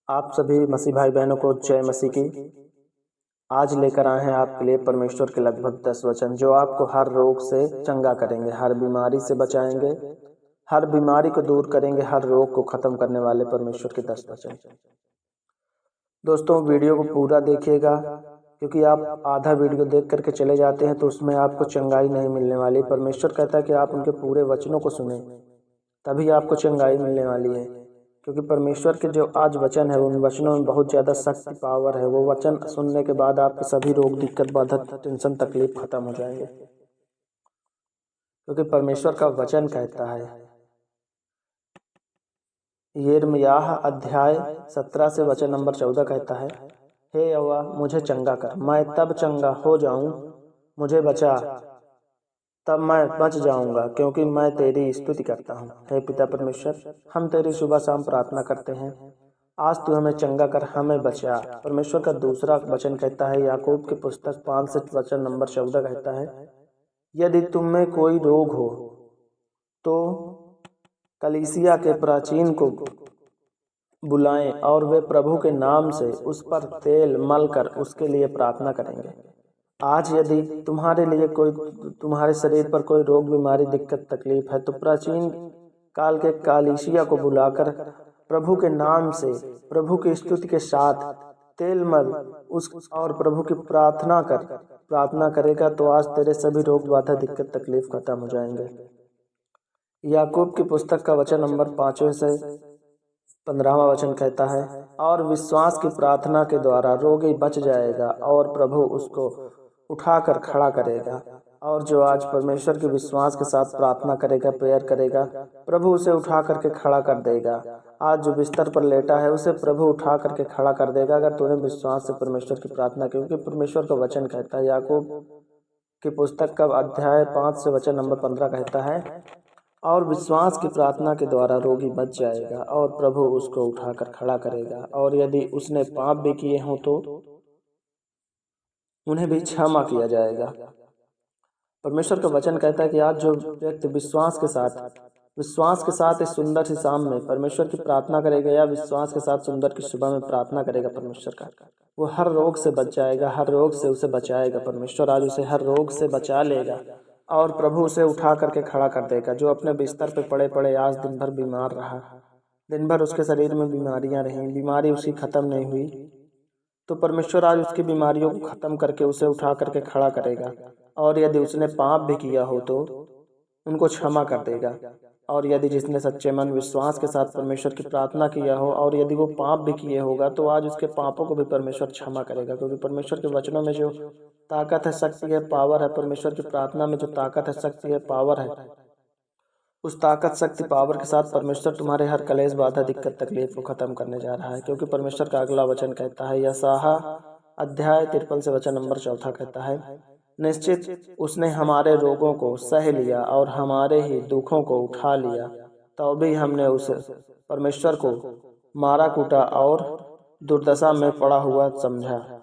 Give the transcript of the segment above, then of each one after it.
आप सभी मसीह भाई बहनों को जय मसीह की। आज लेकर आए हैं आपके लिए परमेश्वर के लगभग 10 वचन जो आपको हर रोग से चंगा करेंगे, हर बीमारी से बचाएंगे, हर बीमारी को दूर करेंगे, हर रोग को खत्म करने वाले परमेश्वर के 10 वचन। दोस्तों, वीडियो को पूरा देखिएगा, क्योंकि आप आधा वीडियो देख करके चले जाते हैं तो उसमें आपको चंगाई नहीं मिलने वाली। परमेश्वर कहता है कि आप उनके पूरे वचनों को सुने, तभी आपको चंगाई मिलने वाली है। क्योंकि परमेश्वर के जो आज वचन है उन वचनों में बहुत ज़्यादा शक्ति पावर है। वो वचन सुनने के बाद आपके सभी रोग, दिक्कत, बाधा, टेंशन, तकलीफ खत्म हो जाएंगे। क्योंकि परमेश्वर का वचन कहता है, यिर्मयाह अध्याय 17 से वचन नंबर 14 कहता है, हे यहोवा मुझे चंगा कर, मैं तब चंगा हो जाऊं, मुझे बचा तब मैं बच जाऊंगा, क्योंकि मैं तेरी स्तुति करता हूँ। हे पिता परमेश्वर, हम तेरी सुबह शाम प्रार्थना करते हैं, आज तू हमें चंगा कर, हमें बचा। परमेश्वर का दूसरा वचन कहता है, याकूब की पुस्तक 5 से वचन नंबर 14 कहता है, यदि तुम में कोई रोग हो तो कलीसिया के प्राचीन को बुलाएं और वे प्रभु के नाम से उस पर तेल मल कर उसके लिए प्रार्थना करेंगे। आज यदि तुम्हारे शरीर पर कोई रोग, बीमारी, दिक्कत, तकलीफ है तो प्राचीन काल के कलीसिया को बुलाकर प्रभु के नाम से, प्रभु की स्तुति के साथ तेल मल उस और प्रभु की प्रार्थना करेगा तो आज तेरे सभी रोग, बाधा, दिक्कत, तकलीफ खत्म हो जाएंगे। याकूब की पुस्तक का वचन नंबर 5 से 15वां वचन कहता है, और विश्वास की प्रार्थना के द्वारा रोगी बच जाएगा और प्रभु उसको उठाकर खड़ा करेगा। और जो आज परमेश्वर के विश्वास के साथ प्रार्थना करेगा, प्रेयर करेगा, प्रभु उसे उठा करके खड़ा कर देगा। आज जो बिस्तर पर लेटा है उसे प्रभु उठा करके खड़ा कर देगा, अगर तूने विश्वास से परमेश्वर की प्रार्थना की। क्योंकि परमेश्वर का वचन कहता है, याकूब की पुस्तक का अध्याय 5 से वचन नंबर 15 कहता है, और विश्वास की प्रार्थना के द्वारा रोगी बच जाएगा और प्रभु उसको उठाकर खड़ा करेगा। और यदि उसने पाप भी किए हों तो उन्हें भी क्षमा किया जाएगा। परमेश्वर का वचन कहता है कि आज जो व्यक्ति विश्वास के साथ इस सुंदर सी शाम में परमेश्वर की प्रार्थना करेगा, या विश्वास के साथ सुंदर की सुबह में प्रार्थना करेगा परमेश्वर का, वो हर रोग से बच जाएगा, हर रोग से उसे बचाएगा। परमेश्वर आज उसे हर रोग से बचा लेगा और प्रभु उसे उठा करके खड़ा कर देगा। जो अपने बिस्तर पे पड़े पड़े आज दिन भर बीमार रहा, दिन भर उसके शरीर में बीमारियां रहीं, बीमारी उसकी खत्म नहीं हुई, तो परमेश्वर आज उसकी बीमारियों को खत्म करके उसे उठा करके खड़ा करेगा। और यदि उसने पाप भी किया हो तो उनको क्षमा कर देगा। और यदि जिसने सच्चे मन विश्वास के साथ परमेश्वर की प्रार्थना किया हो और यदि वो पाप भी किए होगा तो आज उसके पापों को भी परमेश्वर क्षमा करेगा। क्योंकि परमेश्वर के वचनों में जो ताकत है, शक्ति है, पावर है, परमेश्वर की प्रार्थना में जो ताकत है, शक्ति है, पावर है, उस ताकत, शक्ति, पावर के साथ परमेश्वर तुम्हारे हर कलेश, बाधा, दिक्कत, तकलीफ को खत्म करने जा रहा है। क्योंकि परमेश्वर का अगला वचन कहता है, यशायाह अध्याय 53 से वचन नंबर 4 कहता है, निश्चित उसने हमारे रोगों को सह लिया और हमारे ही दुखों को उठा लिया, तो भी हमने उसे परमेश्वर को मारा कूटा और दुर्दशा में पड़ा हुआ समझा।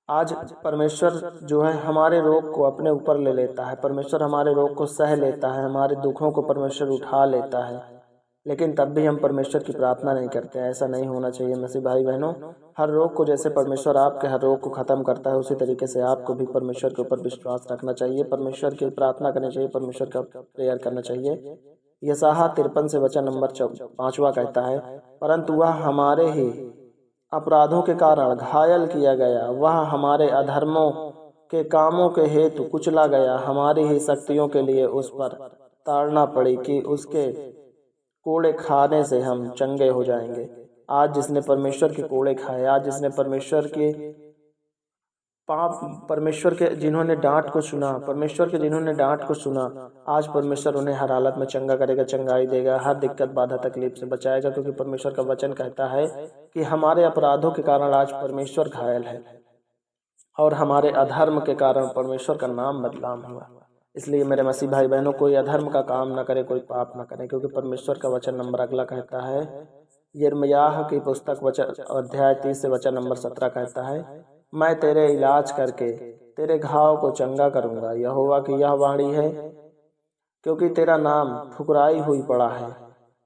आज परमेश्वर जो है हमारे रोग को अपने ऊपर ले लेता है, परमेश्वर हमारे रोग को सह लेता है, हमारे दुखों को परमेश्वर उठा लेता है, लेकिन तब भी हम परमेश्वर की प्रार्थना नहीं करते हैं। ऐसा नहीं होना चाहिए मसीह भाई बहनों। हर रोग को जैसे परमेश्वर आपके हर रोग को खत्म करता है, उसी तरीके से आपको भी परमेश्वर के ऊपर विश्वास रखना चाहिए, परमेश्वर की प्रार्थना करनी चाहिए, परमेश्वर का प्रेयर करना चाहिए। यशायाह 53 से वचन नंबर 5 कहता है, परंतु वह हमारे ही अपराधों के कारण घायल किया गया, वह हमारे अधर्मों के कामों के हेतु कुचला गया, हमारी ही शक्तियों के लिए उस पर ताड़ना पड़ी कि उसके कोड़े खाने से हम चंगे हो जाएंगे। आज जिसने परमेश्वर के कोड़े खाए, आज जिसने परमेश्वर के परमेश्वर के जिन्होंने डांट को सुना, परमेश्वर के जिन्होंने डांट को सुना, आज परमेश्वर उन्हें हर हालत में चंगा करेगा, चंगाई देगा, हर दिक्कत, बाधा, तकलीफ से बचाएगा। क्योंकि परमेश्वर का वचन कहता है कि हमारे अपराधों के कारण आज परमेश्वर घायल है और हमारे अधर्म के कारण परमेश्वर का नाम बदनाम हुआ। इसलिए मेरे मसीह भाई बहनों, कोई अधर्म का काम न करे, कोई पाप न करे। क्योंकि परमेश्वर का वचन नंबर अगला कहता है, यिर्मयाह की पुस्तक वचन अध्याय 30 से वचन नंबर 17 कहता है, मैं तेरे इलाज करके तेरे घाव को चंगा करूंगा, यहोवा की यह वाणी है, क्योंकि तेरा नाम ठुकराई हुई पड़ा है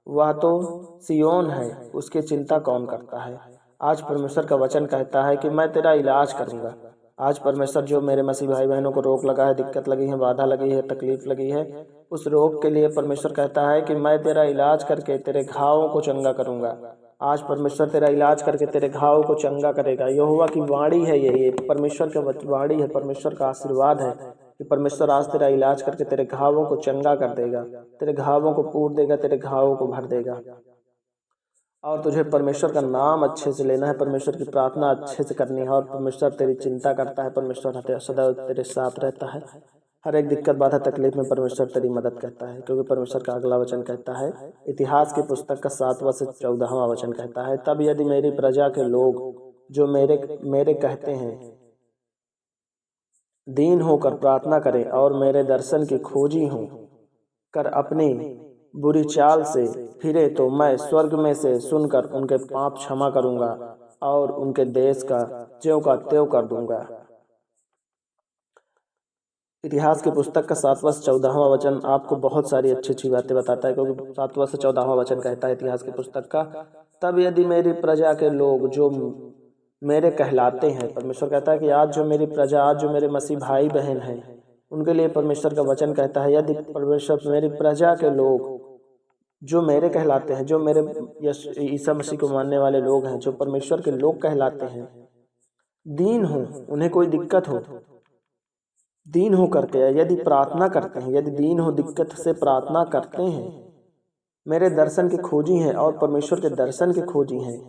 वह तो सियोन है, उसकी चिंता कौन करता है। आज परमेश्वर का वचन कहता है कि मैं तेरा इलाज करूंगा। आज परमेश्वर जो मेरे मसीह भाई बहनों को रोग लगा है, दिक्कत लगी है, बाधा लगी है, तकलीफ लगी है, उस रोग के लिए परमेश्वर कहता है कि मैं तेरा इलाज करके तेरे घावों को चंगा करूंगा। आज परमेश्वर तेरा इलाज करके तेरे घावों को चंगा करेगा। यहोवा की वाणी है, यही परमेश्वर की वाणी है, परमेश्वर का आशीर्वाद है कि परमेश्वर आज तेरा इलाज करके तेरे घावों को चंगा कर देगा, तेरे घावों को पूर देगा, तेरे घावों को भर देगा। और तुझे परमेश्वर का नाम अच्छे से लेना है, परमेश्वर की प्रार्थना अच्छे से करनी है, और परमेश्वर तेरी चिंता करता है, परमेश्वर सदैव तेरे साथ रहता है। हर एक दिक्कत बाधा तकलीफ में परमेश्वर तेरी मदद करता है, क्योंकि परमेश्वर का अगला वचन कहता है, इतिहास की पुस्तक का 7वां से 14वां वचन कहता है, तब यदि मेरी प्रजा के लोग जो मेरे मेरे कहते हैं दीन होकर प्रार्थना करें और मेरे दर्शन की खोजी हों कर अपनी बुरी चाल से फिरे, तो मैं स्वर्ग में से सुनकर उनके पाप क्षमा करूंगा और उनके देश का ज्यों का त्यों कर दूंगा। इतिहास की पुस्तक का 7वां से 14वां वचन आपको बहुत सारी अच्छी अच्छी बातें बताता है, क्योंकि 7वां से 14वां वचन कहता है इतिहास की पुस्तक का, तब यदि मेरी प्रजा के लोग जो मेरे कहलाते हैं, परमेश्वर कहता है कि आज जो मेरी प्रजा, आज जो मेरे मसीह भाई बहन हैं, उनके लिए परमेश्वर का वचन कहता है, यदि परमेश्वर मेरी प्रजा के लोग जो मेरे कहलाते हैं, जो मेरे ईसा मसीह को मानने वाले लोग हैं, जो परमेश्वर के लोग कहलाते हैं, दीन हो, उन्हें कोई दिक्कत हो, दीन हो करके यदि प्रार्थना करते हैं, यदि दीन हो दिक्कत से प्रार्थना करते हैं, मेरे दर्शन के खोजी हैं और परमेश्वर के दर्शन के खोजी हैं,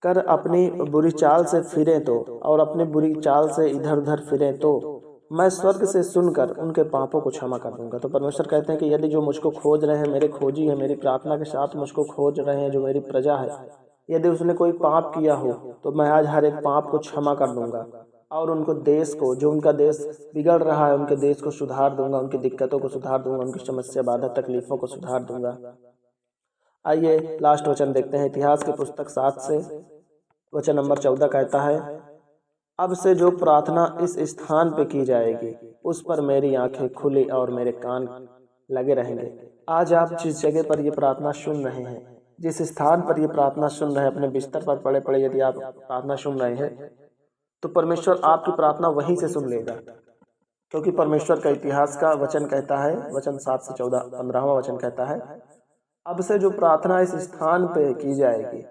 कर अपनी बुरी चाल से फिरें तो, और अपने बुरी चाल से इधर उधर फिरें तो मैं स्वर्ग से सुनकर उनके पापों को क्षमा कर दूंगा। तो परमेश्वर कहते हैं कि यदि जो मुझको खोज रहे हैं, मेरे खोजी है, मेरी प्रार्थना के साथ मुझको खोज रहे हैं, जो मेरी प्रजा है, यदि उसने कोई पाप किया हो तो मैं आज हर एक पाप को क्षमा कर दूंगा और उनको देश को, जो उनका देश बिगड़ रहा है, उनके देश को सुधार दूंगा, उनकी दिक्कतों को सुधार दूंगा, उनकी समस्या बाधा तकलीफों को सुधार दूंगा। आइए लास्ट वचन देखते हैं। इतिहास की पुस्तक 7 से वचन नंबर 14 कहता है, अब से जो प्रार्थना इस स्थान पे की जाएगी उस पर मेरी आंखें खुली और मेरे कान लगे रहेंगे। आज आप जिस जगह पर ये प्रार्थना सुन रहे हैं, जिस स्थान पर ये प्रार्थना सुन रहे हैं, अपने बिस्तर पर पड़े पड़े यदि आप प्रार्थना सुन रहे हैं, तो परमेश्वर आपकी प्रार्थना वहीं से सुन लेगा, क्योंकि परमेश्वर का इतिहास का वचन कहता है, वचन 7 से 14 15वां वचन कहता है, अब से जो प्रार्थना इस स्थान पे की जाएगी,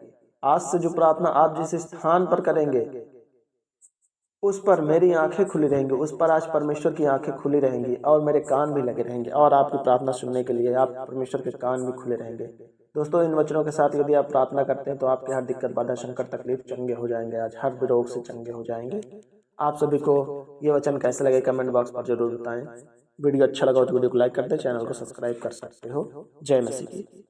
आज से जो प्रार्थना आप जिस स्थान पर करेंगे उस पर मेरी आंखें खुली रहेंगी, उस पर आज परमेश्वर की आंखें खुली रहेंगी और मेरे कान भी लगे रहेंगे, और आपकी प्रार्थना सुनने के लिए आप परमेश्वर के कान भी खुले रहेंगे। दोस्तों, इन वचनों के साथ यदि आप प्रार्थना करते हैं तो आपके हर दिक्कत बाधा संकट तकलीफ चंगे हो जाएंगे, आज हर रोग से चंगे हो जाएंगे। आप सभी को ये वचन कैसे लगे कमेंट बॉक्स पर जरूर बताएं। वीडियो अच्छा लगा तो वीडियो को लाइक कर दें, चैनल को सब्सक्राइब कर सकते हो। जय मसीह की।